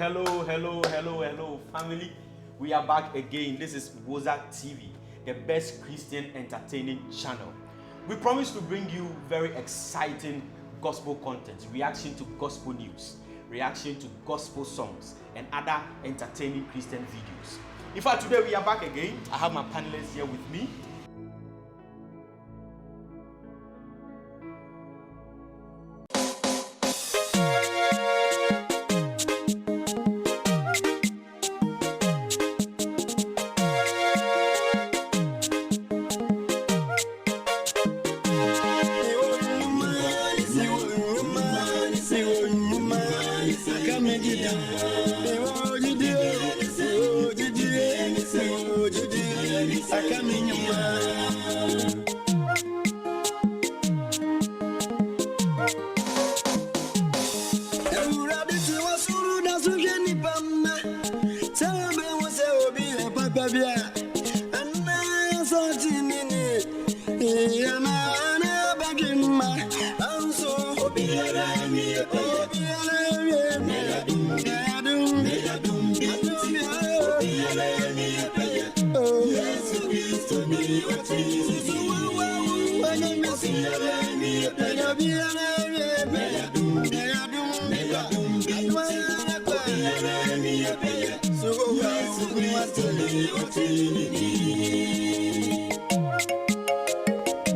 hello, family. We are back again. This is Wozer TV, the best Christian entertaining channel. We promise to bring you very exciting gospel content, reaction to gospel news, reaction to gospel songs, and other entertaining Christian videos. In fact, today we are back again. I have my panelists here with me.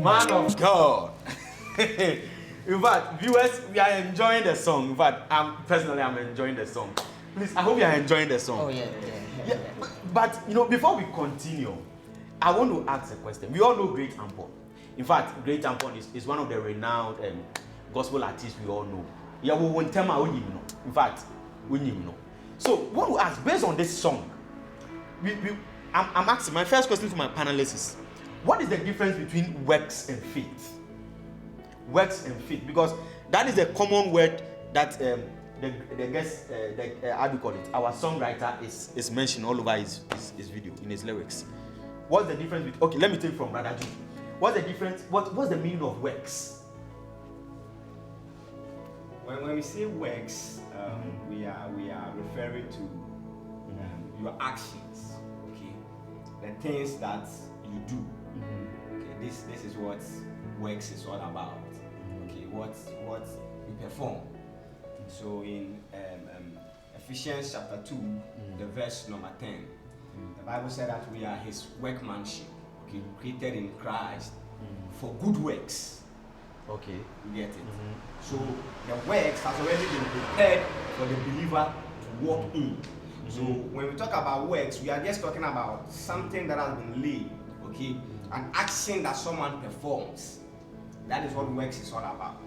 Man of God. In fact, viewers, we are enjoying the song. In fact, I'm enjoying the song. Please, I hope you are enjoying the song. Oh, yeah. But you know, before we continue, I want to ask a question. We all know Great Ampong. In fact, Great Ampong is one of the renowned gospel artists we all know. Yeah, we won't tell me. In fact, we know. So, what we ask based on this song, I'm asking my first question to my panelists is, what is the difference between works and faith? Works and faith, because that is a common word that the guest, how do you call it? Our songwriter is mentioned all over his video, in his lyrics. What's the difference between? Okay, let me take it from Brother Jude. What's the difference? What's the meaning of works? When we say works, we are referring to your actions. Okay, the things that you do. Okay, this is what works is all about. Okay, what you perform. So in Ephesians chapter 2, the verse number 10, the Bible said that we are His workmanship, okay, created in Christ for good works. Okay, you get it. So the works has already been prepared for the believer to walk in. So when we talk about works, we are just talking about something that has been laid. Okay, an action that someone performs. That is what works is all about.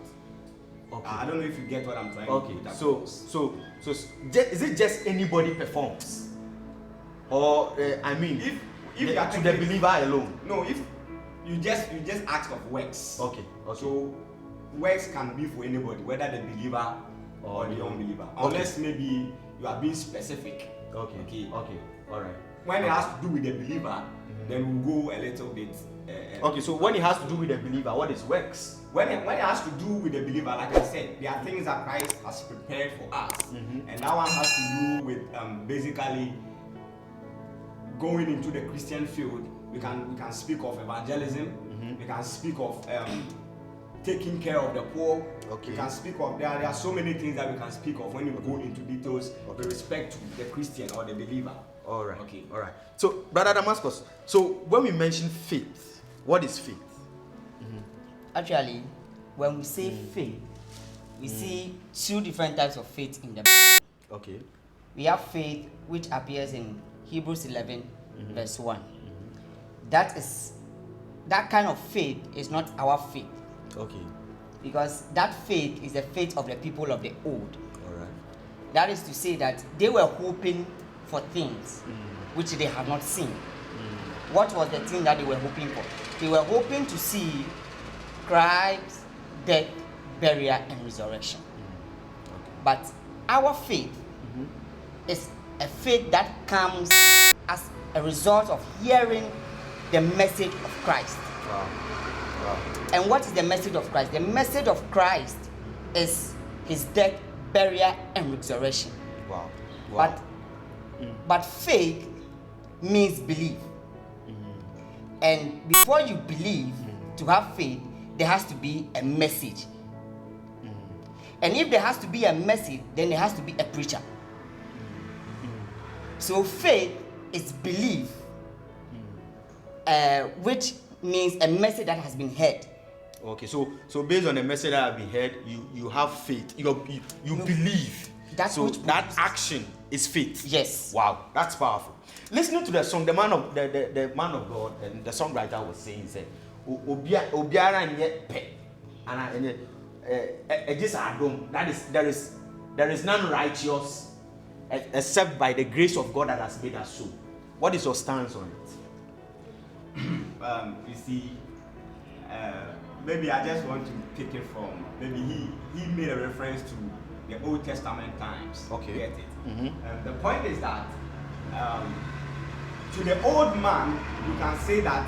Okay. I don't know if you get what I'm trying to do. So is it just anybody performs, or if you are to the believer alone? No, if you just ask of works. Okay. So works can be for anybody, whether the believer or the unbeliever, unless maybe you are being specific. Okay. All right. When it has to do with the believer, then we'll go a little bit. Okay, so when it has to do with the believer, what is works? When it has to do with the believer, like I said, there are things that Christ has prepared for us, and that one has to do with basically going into the Christian field. We can speak of evangelism. We can speak of taking care of the poor. Okay. We can speak of there are so many things that we can speak of when we go into details with respect to the Christian or the believer. All right. Okay. All right. So, Brother Damascus, so when we mention faith, what is faith? Actually, when we say faith, we see two different types of faith in the Bible. Okay. We have faith which appears in Hebrews 11, verse 1. That kind of faith is not our faith. Okay. Because that faith is the faith of the people of the old. All right. That is to say that they were hoping for things which they have not seen. What was the thing that they were hoping for? They were hoping to see Christ's death, burial, and resurrection. Okay. But our faith is a faith that comes as a result of hearing the message of Christ. Wow. And what is the message of Christ? The message of Christ is His death, burial, and resurrection. Wow. Wow. But faith means belief. And before you believe, to have faith, there has to be a message. And if there has to be a message, then there has to be a preacher. So faith is belief, which means a message that has been heard. Okay, so based on the message that have been heard, you have faith. You believe. That's so what that action is faith. Yes. Wow, that's powerful. Listening to the song, the man of God and the songwriter was saying, he said, "Obiara nye pe, and just adom. That is there is none righteous except by the grace of God that has made us so." What is your stance on it? You see, maybe I just want to pick it from, maybe he made a reference to the Old Testament times. Okay. Get it? The point is that to the old man, you can say that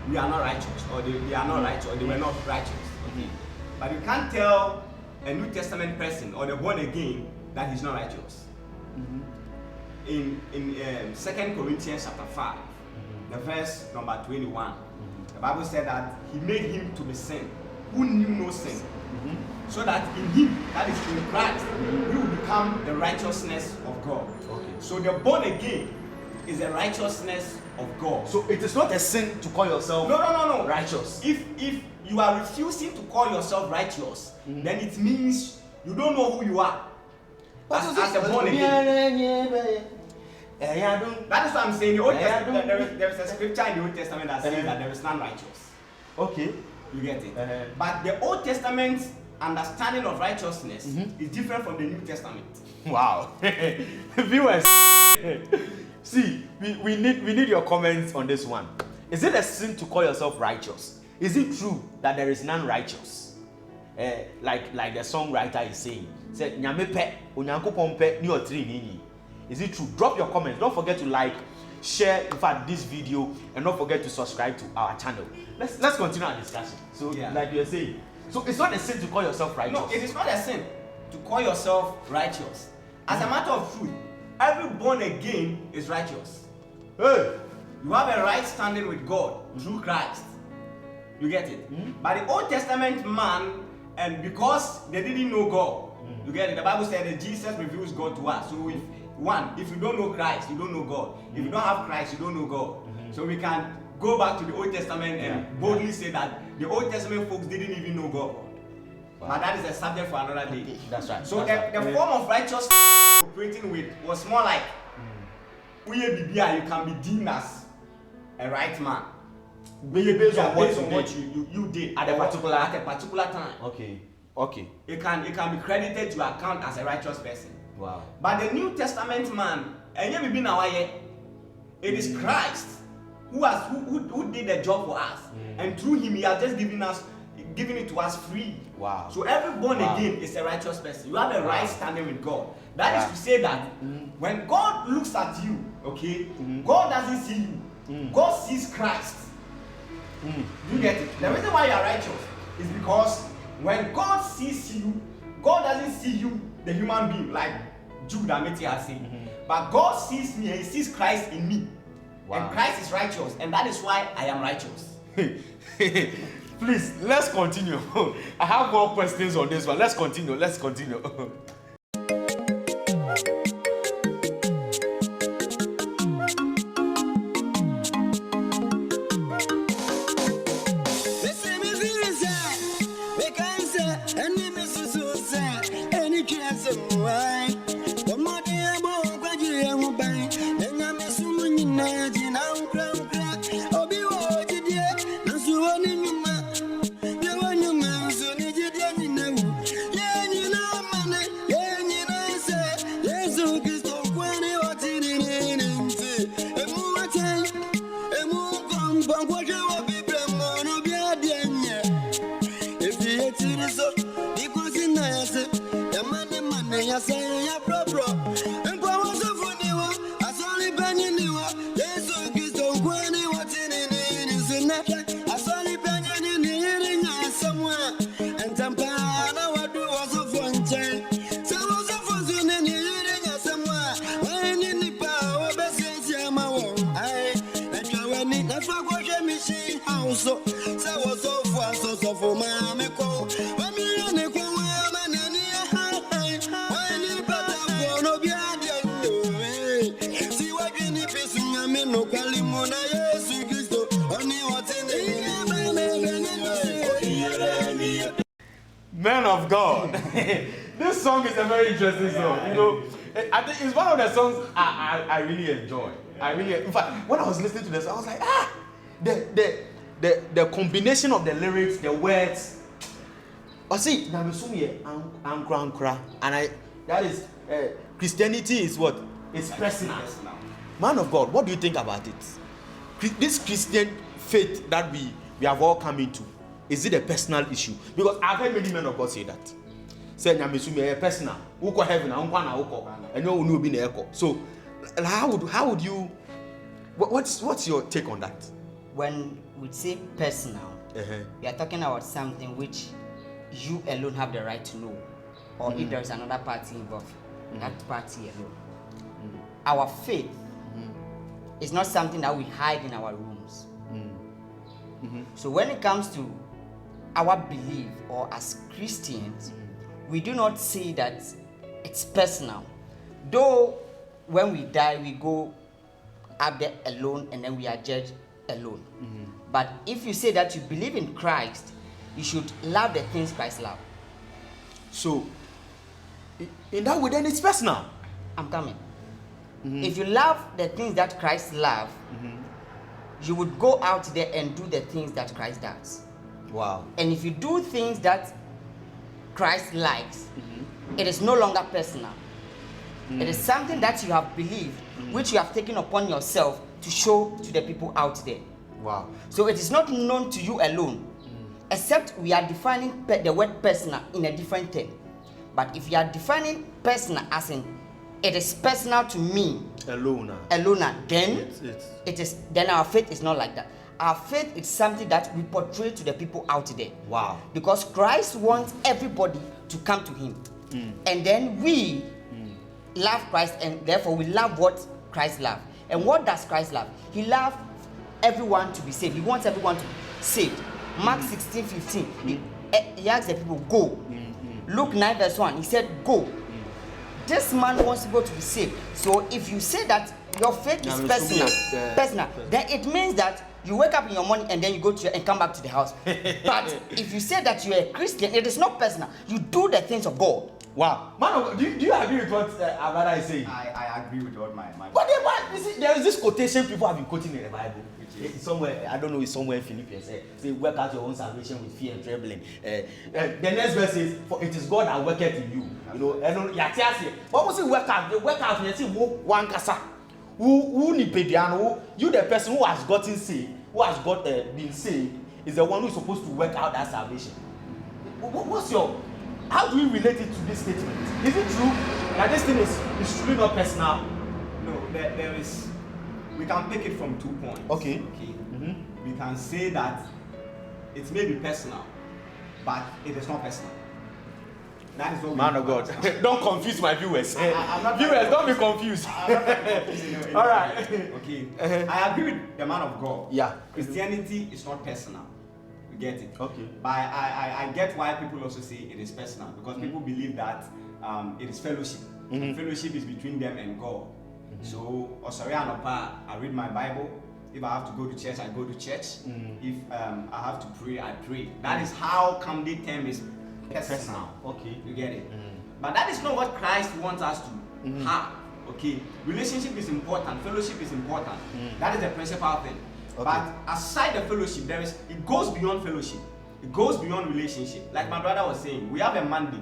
we are not righteous, or they are not righteous, or they were not righteous. Okay. But you can't tell a New Testament person or the born again that he's not righteous. In 2 Corinthians chapter 5, the verse number 21, the Bible said that he made him to be sin who knew no sin, so that in him, that is in Christ, we will become the righteousness of God. Okay. So the born again is the righteousness of God. So it is not a sin to call yourself No. righteous. If you are refusing to call yourself righteous, then it means you don't know who you are. As a born again. That is what I'm saying. The Old Testament, there is a scripture in the Old Testament that says that there is none righteous. Okay. You get it? But the Old Testament understanding of righteousness is different from the New Testament. Wow. Viewers, see, we need your comments on this one. Is it a sin to call yourself righteous? Is it true that there is none righteous? Like the songwriter is saying, said nyame pe onyankopon pe ni otri ni. Is it true? Drop your comments. Don't forget to like, share, in fact, this video, and don't forget to subscribe to our channel. Let's continue our discussion. So, like you were saying, so it's not a sin to call yourself righteous. No, it is not a sin to call yourself righteous. As a matter of truth, every born again is righteous. Hey. You have a right standing with God through Christ. You get it? But the Old Testament man, and because they didn't know God, you get it? The Bible said that Jesus reveals God to us. So if you don't know Christ, you don't know God. If you don't have Christ, you don't know God. So we can go back to the Old Testament and boldly say that the Old Testament folks didn't even know God. Wow. But that is a subject for another day. That's right. So the form of righteousness operating with was more like you can be deemed as a right man. Based on what you did at a particular time. Okay. It can be credited to your account as a righteous person. Wow. But the New Testament man, it is Christ who did the job for us, and through him he has just given it to us free. Wow. So every born again is a righteous person. You have a right standing with God. That is to say that when God looks at you, God doesn't see you. God sees Christ. You get it? The reason why you are righteous is because when God sees you, God doesn't see you, the human being, like Jude Ameti has said. But God sees me and he sees Christ in me. Wow. And Christ is righteous, and that is why I am righteous. Please, let's continue. I have more questions on this one. Let's continue. she house. So was so far, so for my amico. When me on the man and I need better no be a see what you need facing a man no calimona, yes, Cristo, only what's in the Man of God. This song is a very interesting song. You know, I think it's one of the songs I really enjoy. In fact, when I was listening to this, I was like, the combination of the lyrics, the words. I see, and that is Christianity is what? It's personal. Man of God, what do you think about it? This Christian faith that we have all come into, is it a personal issue? Because I've heard many men of God say that. Say nyamesumi personal. Uko heaven, and no one will be in the echo. So how would you what's your take on that? When we say personal, we are talking about something which you alone have the right to know, or if there is another party involved, that party alone. Our faith is not something that we hide in our rooms. So when it comes to our belief, or as Christians, we do not say that it's personal. Though when we die, we go up there alone and then we are judged alone. But if you say that you believe in Christ, you should love the things Christ loved. So, in that way, then it's personal. I'm coming. If you love the things that Christ loved, you would go out there and do the things that Christ does. Wow. And if you do things that Christ likes, it is no longer personal. It is something that you have believed, which you have taken upon yourself to show to the people out there. Wow. So it is not known to you alone, except we are defining the word personal in a different term. But if you are defining personal as in it is personal to me alone, then then our faith is not like that. Our faith is something that we portray to the people out there. Wow. Because Christ wants everybody to come to him. And then we love Christ, and therefore we love what Christ loved. And what does Christ love? He loved everyone to be saved. He wants everyone to be saved. Mark 16:15. He asked the people, go. Luke 9 verse 1. He said, go. This man wants people to be saved. So if you say that your faith is personal, then it means that you wake up in your morning and then you go to and come back to the house. But if you say that you're a Christian, it is not personal. You do the things of God. Wow. Man, do you agree with what Abada is saying? I agree with what my But you see, there is this quotation people have been quoting in the Bible. It's somewhere, I don't know, it's somewhere in Philippians. Say, work out your own salvation with fear and trembling. The next verse is, for it is God that worketh in you. You know, and what was it work out? The work out, you see, one kasa. Who ni pediano, you the person who has gotten saved, who has been saved, is the one who is supposed to work out that salvation. How do we relate it to this statement? Is it true that this thing is truly not personal? No, there is. We can pick it from 2 points. Okay. We can say that it may be personal, but it is not personal. That is what Man of God, don't confuse my viewers. I'm not Viewers, don't be confused. All right. Okay. I agree with the man of God. Yeah. Christianity is not personal. You get it? Okay. But I get why people also say it is personal, because people believe that it is fellowship. Fellowship is between them and God. So, I read my Bible. If I have to go to church, I go to church. If I have to pray, I pray. That is how come the term is personal. Okay. You get it? But that is not what Christ wants us to have. Okay. Relationship is important. Fellowship is important. That is the principal thing. Okay. But aside the fellowship, it goes beyond fellowship. It goes beyond relationship. Like my brother was saying, we have a mandate.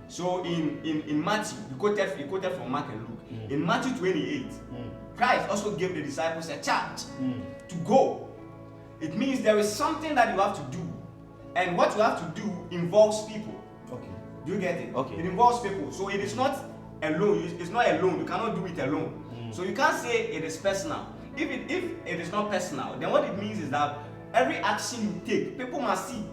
So in Matthew, he quoted from Mark and Luke. In Matthew 28, Christ also gave the disciples a charge to go. It means there is something that you have to do. And what you have to do involves people. Okay. Do you get it? Okay. It involves people. So it is not alone. It's not alone. You cannot do it alone. So you can't say it is personal. If it is not personal, then what it means is that every action you take, people must see.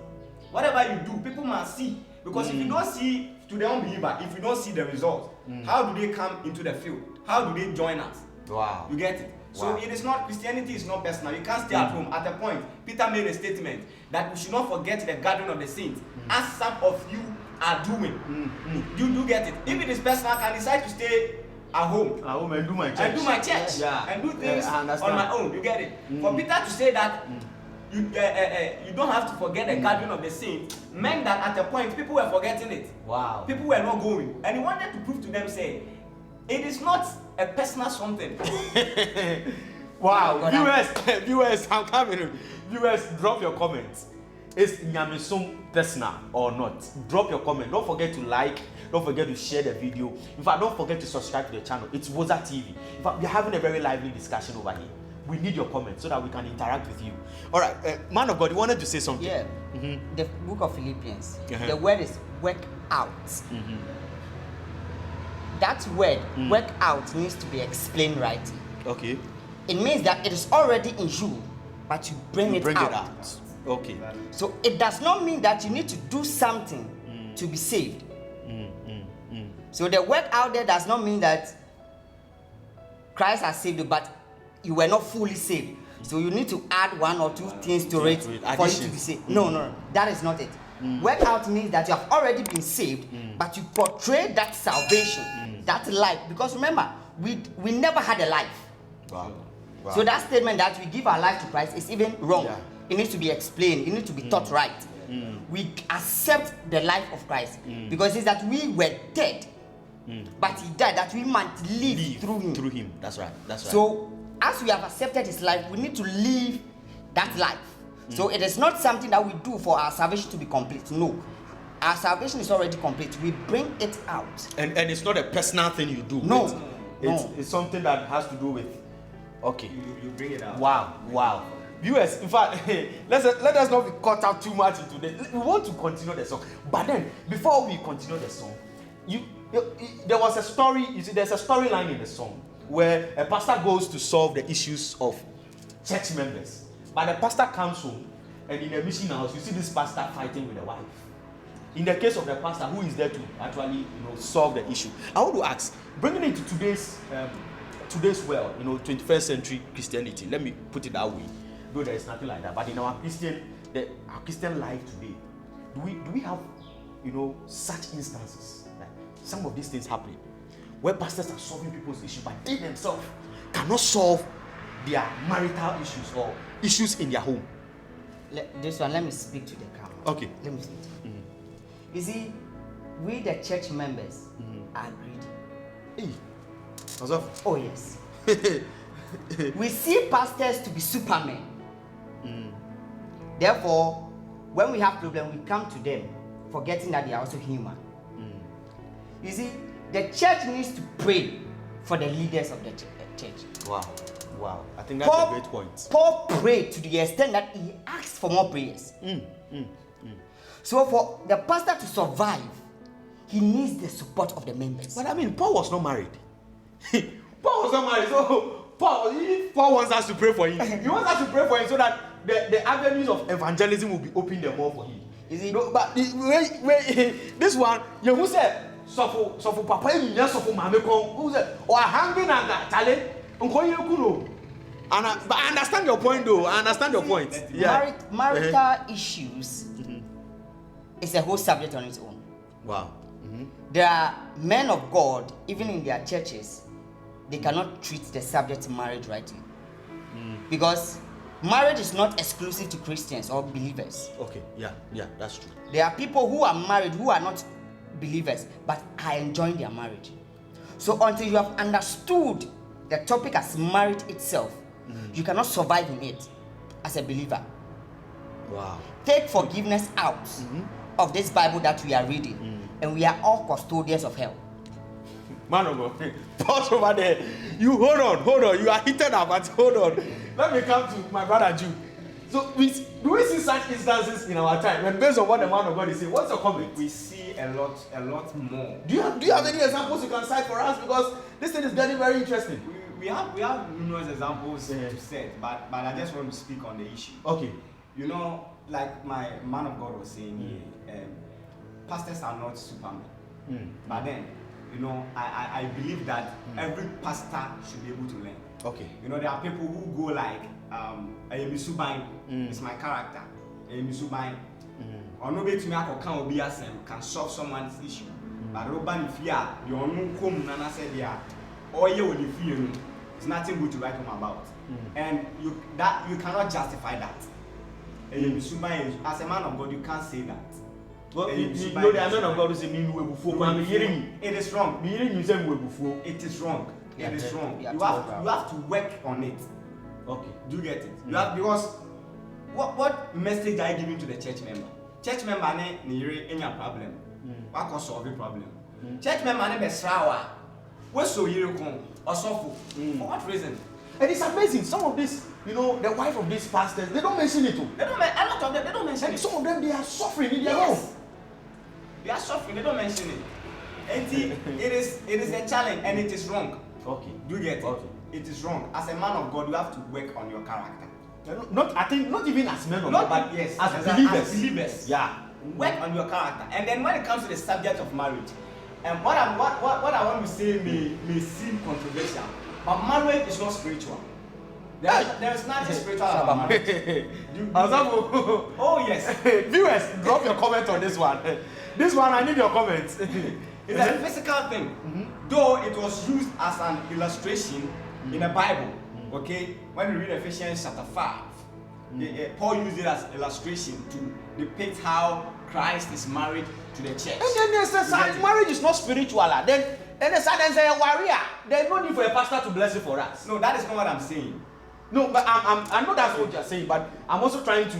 Whatever you do, people must see. Because if you don't see, to the unbeliever, if you don't see the results, how do they come into the field? How do they join us? Wow. You get it? So Wow. it is not, Christianity is not personal. You can't stay at home. At a point, Peter made a statement that we should not forget the gathering of the saints, as some of you are doing. You do get it. If it is personal, I can decide to stay at home. At home and do my church. And do my church. Yeah. And do things I on understand. my own. You get it? For Peter to say that you don't have to forget the gathering of the saints meant that at a point people were forgetting it. Wow. People were not going. And he wanted to prove to them, say, it is not a personal something. Wow. Viewers, I'm coming. Viewers, drop your comments. Is Nyamesum personal or not? Drop your comment. Don't forget to like. Don't forget to share the video. In fact, don't forget to subscribe to the channel. It's Wozer TV. In fact, we're having a very lively discussion over here. We need your comments so that we can interact with you. All right, man of God, you wanted to say something? Yeah. The book of Philippians, Uh-huh. the word is work out. That word, work out, needs to be explained rightly. Okay. It means that it is already in you, but you bring it out. Okay. So it does not mean that you need to do something to be saved. So the work out there does not mean that Christ has saved you, but you were not fully saved. So you need to add one or two things to it for you to be saved. No, that is not it. Work out means that you have already been saved, but you portray that salvation, that life. Because remember, we never had a life. Wow. Wow. So that statement that we give our life to Christ is even wrong. Yeah. It needs to be explained. It needs to be taught right. We accept the life of Christ because it's that we were dead, but He died that we might live through Him. Through Him. That's right. That's right. So as we have accepted His life, we need to live that life. So it is not something that we do for our salvation to be complete. No. Our salvation is already complete. We bring it out. And it's not a personal thing you do. No. It's something that has to do with. Okay. You bring it out. Wow. Viewers, in fact, let us not be caught up too much into this. We want to continue the song, but then before we continue the song, there was a story. You see, there's a storyline in the song where a pastor goes to solve the issues of church members, but the pastor comes home, and in the mission house, you see this pastor fighting with the wife. In the case of the pastor, who is there to actually, solve the issue? I want to ask, bringing it to today's world, 21st century Christianity. Let me put it that way. Though there is nothing like that, but in our Christian life today, do we have, such instances, like some of these things happening, where pastors are solving people's issues, but they themselves cannot solve their marital issues or issues in their home? This one, let me speak to the camera. Okay. Let me speak. You see, we the church members are greedy. Hey. Oh yes. We see pastors to be supermen. Therefore, when we have problems, we come to them, forgetting that they are also human. You see, the church needs to pray for the leaders of the church. Wow. I think that's a great point. Paul prayed to the extent that he asked for more prayers. So for the pastor to survive, he needs the support of the members. But I mean, Paul was not married. Paul was not married, so Paul wants us to pray for him. He wants us to pray for him so that the avenues of evangelism will be opened the more for him. You see? But this one, who said, so papa, so mama, who said, or hanging and that talent, but I understand your point, though. I understand your point. Yeah. Marital issues is a whole subject on its own. Wow. There are men of God, even in their churches, they cannot treat the subject marriage rightly. Because marriage is not exclusive to Christians or believers. Okay, yeah, that's true. There are people who are married who are not believers, but are enjoying their marriage. So until you have understood the topic as marriage itself, you cannot survive in it as a believer. Wow. Take forgiveness out of this Bible that we are reading, and we are all custodians of hell. Man of God, pause over there. You hold on. You are heated up, but hold on. Let me come to my brother Jude. So, do we see such instances in our time? And based on what the man of God is saying, what's your comment? We see a lot more. Do you have any examples you can cite for us? Because this thing is getting very interesting. We have numerous examples to set, but I just want to speak on the issue. Okay. Like my man of God was saying, pastors are not supermen. But then, I believe that every pastor should be able to learn. Okay. You know, there are people who go like, it's my character. Or no bet me can solve someone's issue. But Roban fear, you know, come Nana said, yeah, or you will fear. It's nothing good to write home about. And you cannot justify that. As a man of God, you can't say that. Well, you know the man of God is a mean way before. It is wrong. It is wrong. Yeah, it is wrong. yeah, You have to work on it. Okay. Do you get it? You have, because what message are you giving to the church member? Church member ne any problem. What can solve the problem? Church member ne be srawa. What so you come or suffer? For what reason? And it's amazing. Some of this, you know, the wife of these pastors, they don't mention it too. They don't. A lot of them, they don't mention it. Some of them, they are suffering in their home. They are suffering. They don't mention it. And it is a challenge, and it is wrong. Okay. Do you get it? Okay. It is wrong. As a man of God, you have to work on your character. Not even as men of Not God, but yes, as believers. Yeah. Work on your character. And then when it comes to the subject of marriage, and what I want to say may seem controversial, but marriage is not spiritual. There is nothing spiritual about marriage. Oh yes. Viewers, drop your comment on this one. This one, I need your comments. It's a physical thing, though it was used as an illustration in the Bible. Okay, when we read Ephesians chapter 5, Paul used it as illustration to depict how Christ is married to the church. And then there's a side, marriage is not spiritual. Then the side and say a warrior. There's no need for a pastor to bless it for us. No, that is not what I'm saying. No, but I know that's what you're saying, but I'm also trying to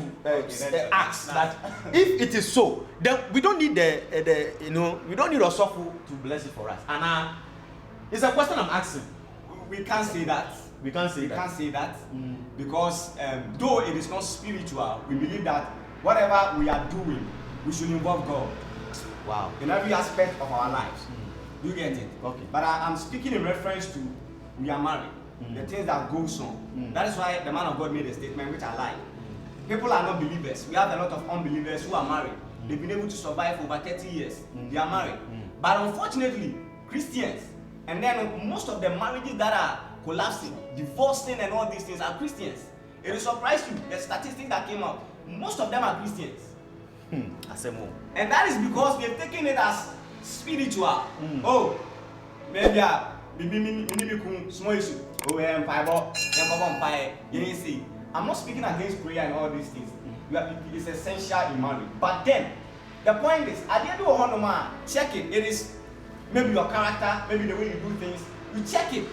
ask that if it is so, then we don't need we don't need a software to bless it for us. And it's a question I'm asking. We can't say that. We can't say that because though it is not spiritual, we believe that whatever we are doing, we should involve God. Wow. In every aspect of our lives. Do you get it? Okay. But I'm speaking in reference to we are married. The things that goes on. That is why the man of God made a statement which I like. People are not believers. We have a lot of unbelievers who are married. They've been able to survive for over 30 years. They are married. But unfortunately, Christians, and then most of the marriages that are collapsing, divorcing and all these things are Christians. It will surprise you, the statistics that came out. Most of them are Christians. And that is because we have taken it as spiritual. Oh, maybe small issue. Oh, I'm not speaking against prayer and all these things. It's essential in marriage. But then, the point is, at the end of the day, check it. It is maybe your character, maybe the way you do things. You check it.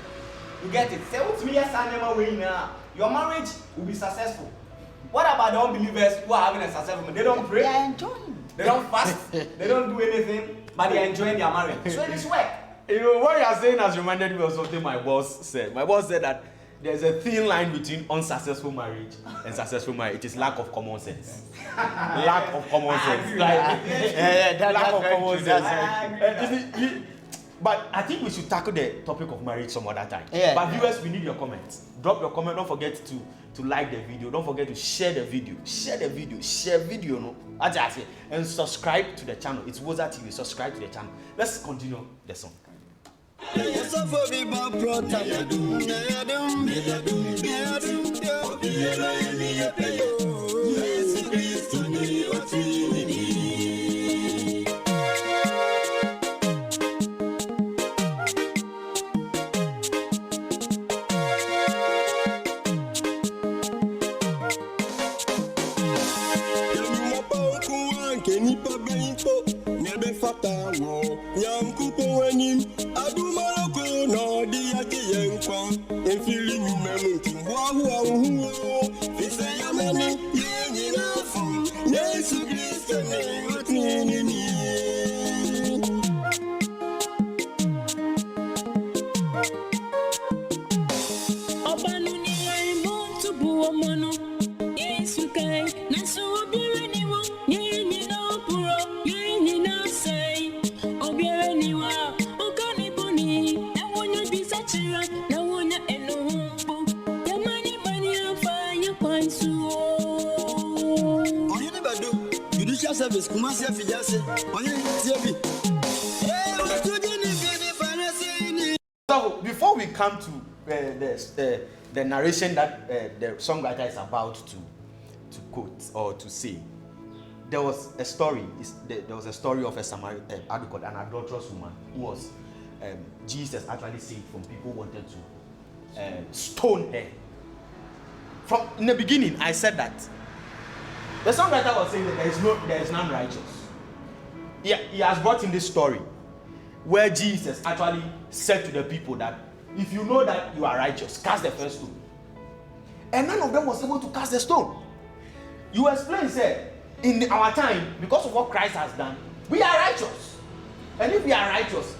You get it. Say, what's me? Your marriage will be successful. What about the unbelievers who are having a successful marriage? They don't pray. They are enjoying. They don't fast. They don't do anything, but they are enjoying their marriage. So it is work. You know, what you are saying has reminded me of something my boss said. My boss said that there's a thin line between unsuccessful marriage and successful marriage. It is lack of common sense. Lack of common sense. Lack of common sense. But I think we should tackle the topic of marriage some other time. Yeah. But viewers, we need your comments. Drop your comment. Don't forget to like the video. Don't forget to share the video. Share video, no? And subscribe to the channel. It's Wozer TV. Subscribe to the channel. Let's continue the song. Service, So before we come to the narration that the songwriter is about to quote or to say. There was a story. There was a story of an adulterous woman who was Jesus actually saved from people who wanted to stone her. From in the beginning, I said that the songwriter was saying that there is none righteous. He has brought in this story where Jesus actually said to the people that if you know that you are righteous, cast the first stone. And none of them was able to cast the stone. You explain, said, in our time, because of what Christ has done, we are righteous. And if we are righteous,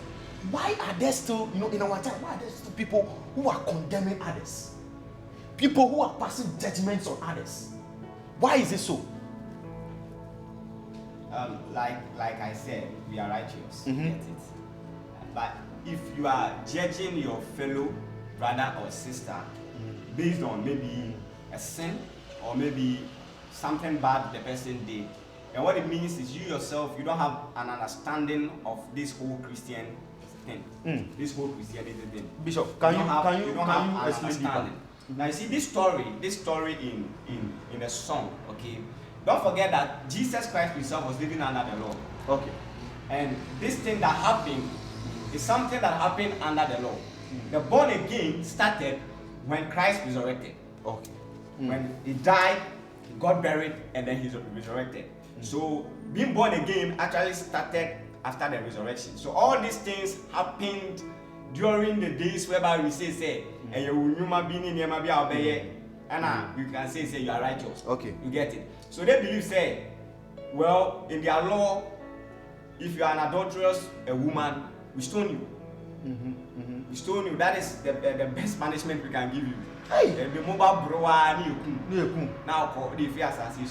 why are there still, in our time, why are there still people who are condemning others? People who are passing judgments on others. Why is it so? Like I said, we are righteous. Mm-hmm. Get it? But if you are judging your fellow brother or sister based on maybe a sin or maybe something bad the person did, and what it means is you yourself, you don't have an understanding of this whole Christian thing, this whole Christianity thing. Bishop, You don't have an explain deeper? understanding. Now you see this story in a song, okay? Don't forget that Jesus Christ himself was living under the law. Okay. And this thing that happened is something that happened under the law. The born again started when Christ resurrected. Okay. When he died, he got buried, and then he resurrected. So being born again actually started after the resurrection. So all these things happened during the days whereby we say, and you can say you are righteous. Okay. You get it. So they believe, say, well, in their law, if you are an adulterous a woman, we stone you. We stone you. That is the best punishment we can give you. Hey. The mobile bro now call the fear assassin.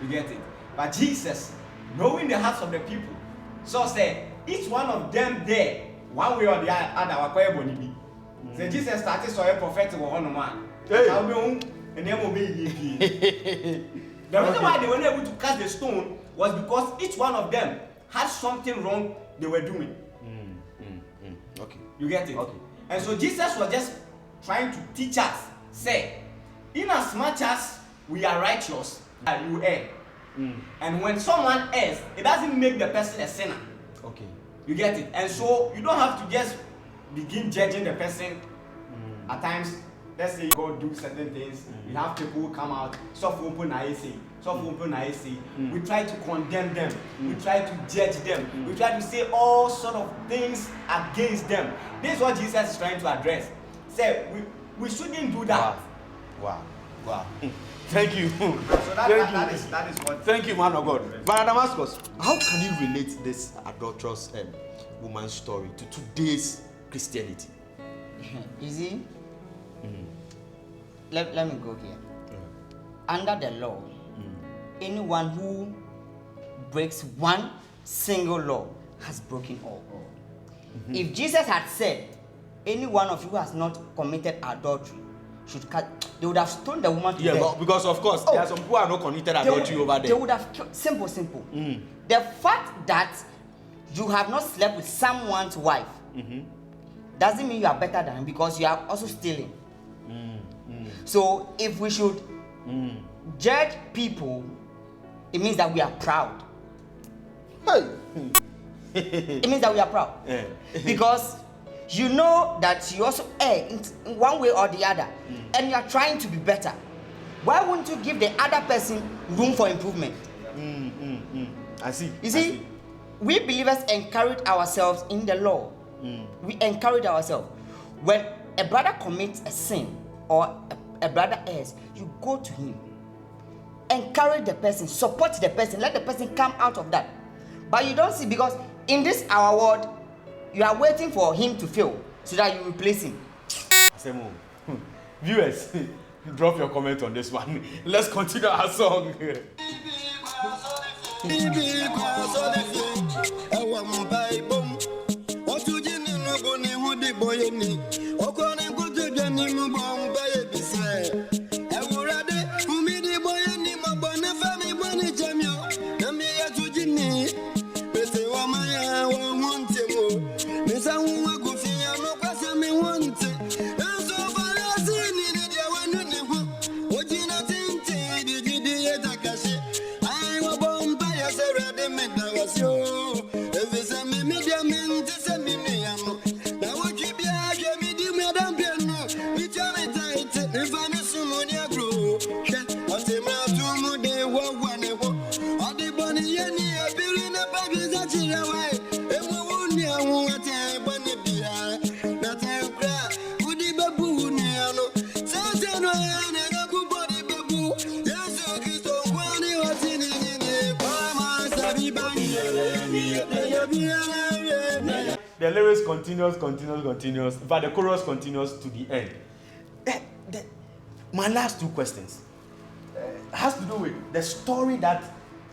You get it. But Jesus, knowing the hearts of the people, so say each one of them there, one way or the other, so Jesus started so a prophetic one man. Hey. And then the reason why they were able to cast the stone was because each one of them had something wrong they were doing. Okay. You get it? Okay. And so Jesus was just trying to teach us, say, in as much as we are righteous, you err. And when someone errs, it doesn't make the person a sinner. Okay. You get it? And so you don't have to just begin judging the person. At times, let's say you go do certain things, we have people who come out, we try to condemn them, we try to judge them, we try to say all sort of things against them. This is what Jesus is trying to address. Say, we shouldn't do that. Wow. Thank you. So that is what. Thank you, man of God. But Damascus, how can you relate this adulterous woman's story to today's Christianity? You see, let me go here. Under the law, anyone who breaks one single law has broken all. If Jesus had said, any one of you who has not committed adultery should cut, they would have stoned the woman to death. Yeah, because of course there are some people who are not committed adultery over there. They would have killed. Simple. The fact that you have not slept with someone's wife doesn't mean you are better than him, because you are also stealing. So if we should judge people, it means that we are proud. It means that we are proud. Because you know that you also err in one way or the other, and you are trying to be better. Why wouldn't you give the other person room for improvement? I see. You see, we believers encourage ourselves in the law. We encourage ourselves. When a brother commits a sin or a brother errs, you go to him, encourage the person, support the person, let the person come out of that. But you don't see, because in this our world, you are waiting for him to fail so that you replace him. Viewers, drop your comment on this one. Let's continue our song. Miss lyrics continues. In fact, the chorus continues to the end. My last two questions has to do with the story that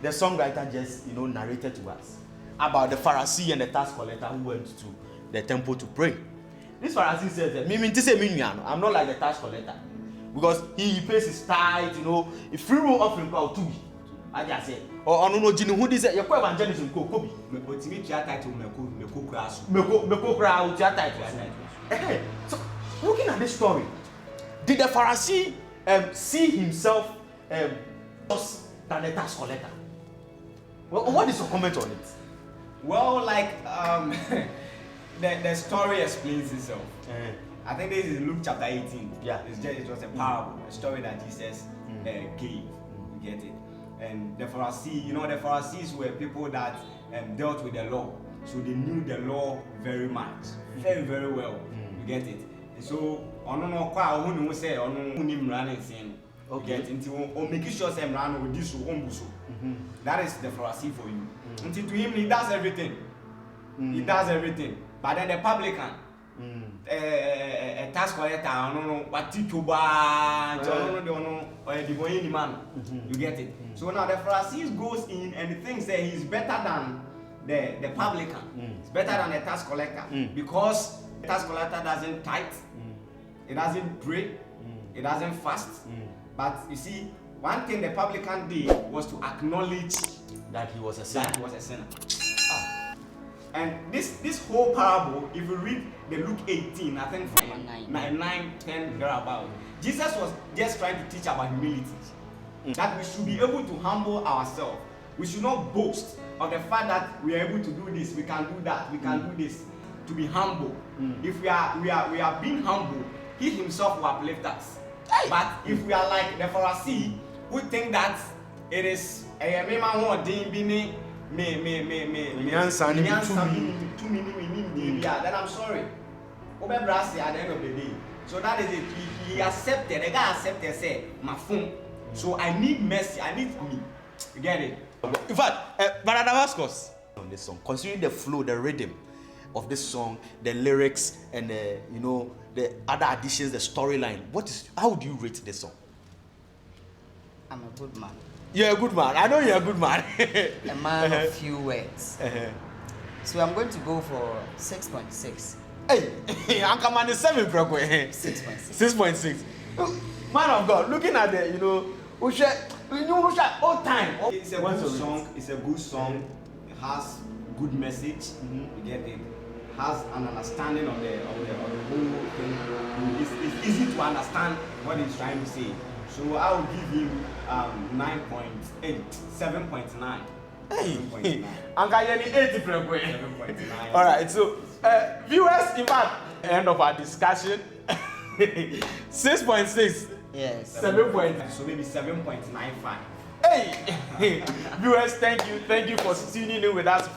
the songwriter just narrated to us about the Pharisee and the tax collector who went to the temple to pray. This Pharisee says that I'm not like the tax collector because he pays his tithe, if free will offering crowd to be. I just say, or no, Jinu, who is it? Your evangelism, Kobe. So, looking at this story, did the Pharisee see himself worse than the tax collector? Well, what is your comment on it? Well, like the story explains itself. I think this is Luke chapter 18. Yeah, it was a parable, a story that Jesus gave. You get it? And the Pharisee, the Pharisees were people that dealt with the law, so they knew the law very much, very, very well. You get it? And so, who say you get into making sure some run with this that is the Pharisee for you. Until to him, he does everything. He does everything. But then the publican, a tax collector, what you get it. So now the Pharisee goes in and thinks that he's better than the publican. It's better than the tax collector because the tax collector doesn't tithe, it doesn't pray, it doesn't fast. But you see, one thing the publican did was to acknowledge that he was a sinner. And this whole parable, if you read the Luke 18, I think 9, 10, thereabout, Jesus was just trying to teach about humility. That we should be able to humble ourselves. We should not boast of the fact that we are able to do this, we can do that, we can do this. To be humble. If we are being humble, he himself will uplift us. But if we are like the Pharisee, who think that it is then I'm sorry. At the end of the day. So that is it. He accepted, the guy accepted, say, my phone. So I need mercy, I need me. You get it? In fact, Brother Damascus on this song, considering the flow, the rhythm of this song, the lyrics, and the other additions, the storyline, how would you rate this song? I'm a good man. You're a good man. I know you're a good man. A man of few words. So I'm going to go for 6.6. Hey, I'm coming 7, 6.6. Man of God, looking at the, old time. It's a good song. It's a good song. It has good message. You get it. Has an understanding of the whole thing. It's easy to understand what he's trying to say. So I will give him 9.8, 7.9. Hey, I'm getting 7.9. All right, so viewers, in fact, end of our discussion. 6.6. Yes. 7.9. So maybe 7.95. Hey, viewers, thank you for tuning in with us.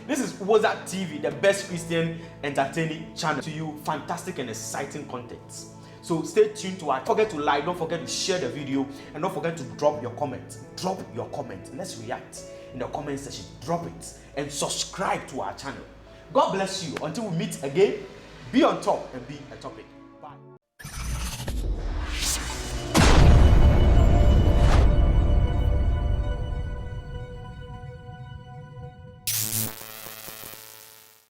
This is Wozer TV, the best Christian entertaining channel to you. Fantastic and exciting content. So stay tuned to our. Don't forget to like, don't forget to share the video, and don't forget to drop your comment. Drop your comment. Let's react in the comment section. Drop it and subscribe to our channel. God bless you. Until we meet again, be on top and be a topic.